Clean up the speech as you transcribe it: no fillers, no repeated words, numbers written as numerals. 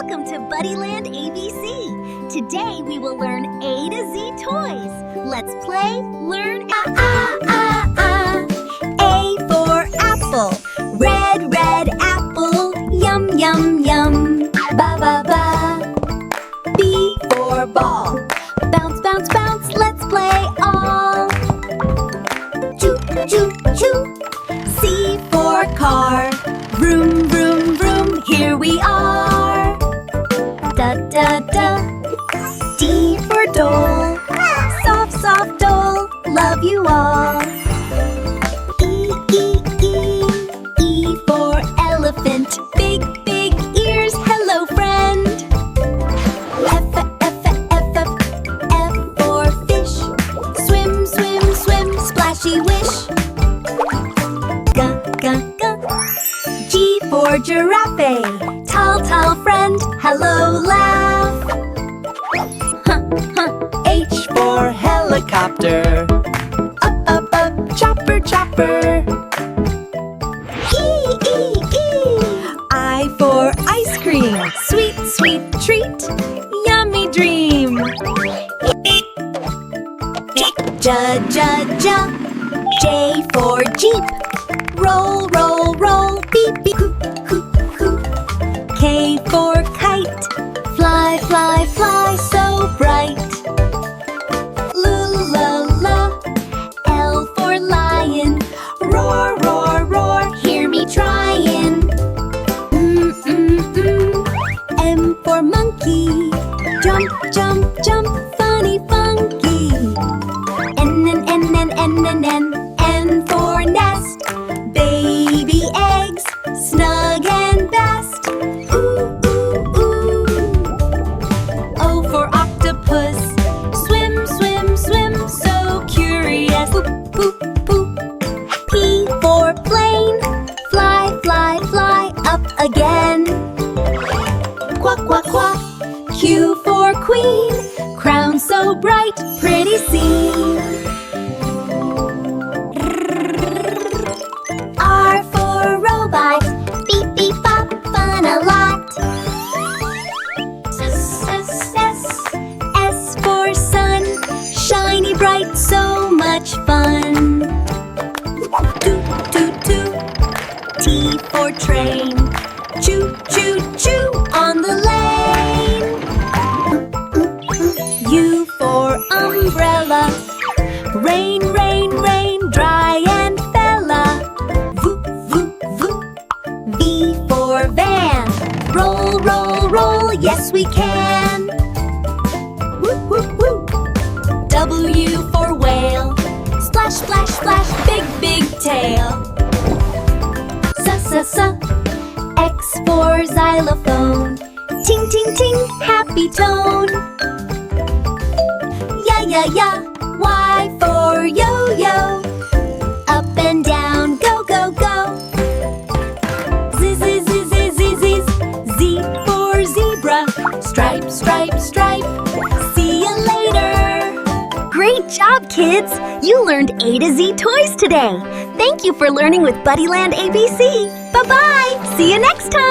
Welcome to BuddyLand ABC. Today we will learn A to Z toys. Let's play, learn, A for apple. Red, red apple. Yum, yum, yum. Ba, ba, ba. B for ball. Bounce, bounce, bounce. Let's play all. Choo, choo, choo. C for car. Vroom, vroom, vroom. Here we are. Da, da, da. D for doll. Soft, soft doll. Love you all. E, E, E. E for elephant. Big, big ears. Hello, friend. F, F, F, F, F for fish. Swim, swim, swim. Splashy wish. G, G, G. G for giraffe. Tall, tall friend. Hello, laugh. H for helicopter. Up, up, up. Chopper, chopper. E, E, E. I for ice cream. Sweet, sweet treat. Yummy dream. J, J, J. J for jeep. Roll, roll, roll. Beep, beep. Hoop, hoop, hoop. K for kite. Fly, fly, fly. So bright. La, la. L for lion. Roar, roar, roar. Hear me trying. M for monkey. Jump, jump, jump. Funny, funky. N, N, N, N, N, N, N. N for nest. Baby eggs. Snug and best. Ooh, ooh, ooh. O for octopus. Swim, swim, swim. So curious. Poop, poop, poop. P for plane. Fly, fly, fly. Up again. Quack, quack, quack. Q for queen. Crown so bright. Pretty scene. R for robot. Beep, beep, bop. Fun a lot. S for sun. Shiny bright. So much fun. Toot, toot, toot. T for train. Choo, choo, choo. On the lane. U for umbrella. Rain, rain, rain. Dry and fella. Voo, voo, voo. V for van. Roll, roll, roll. Yes, we can. Woo, woo, woo. W for whale. Splash, splash, splash. Big, big tail. S. X for xylophone. Ting, ting, ting. Happy tone. Ya, ya. Y for yo-yo. Up and down. Go, go, go. Z, z, z, z, z, z. Z for zebra. Stripe, stripe, stripe. See you later. Great job, kids! You learned A to Z toys today. Thank you for learning with BuddyLand ABC. Bye-bye! See you next time!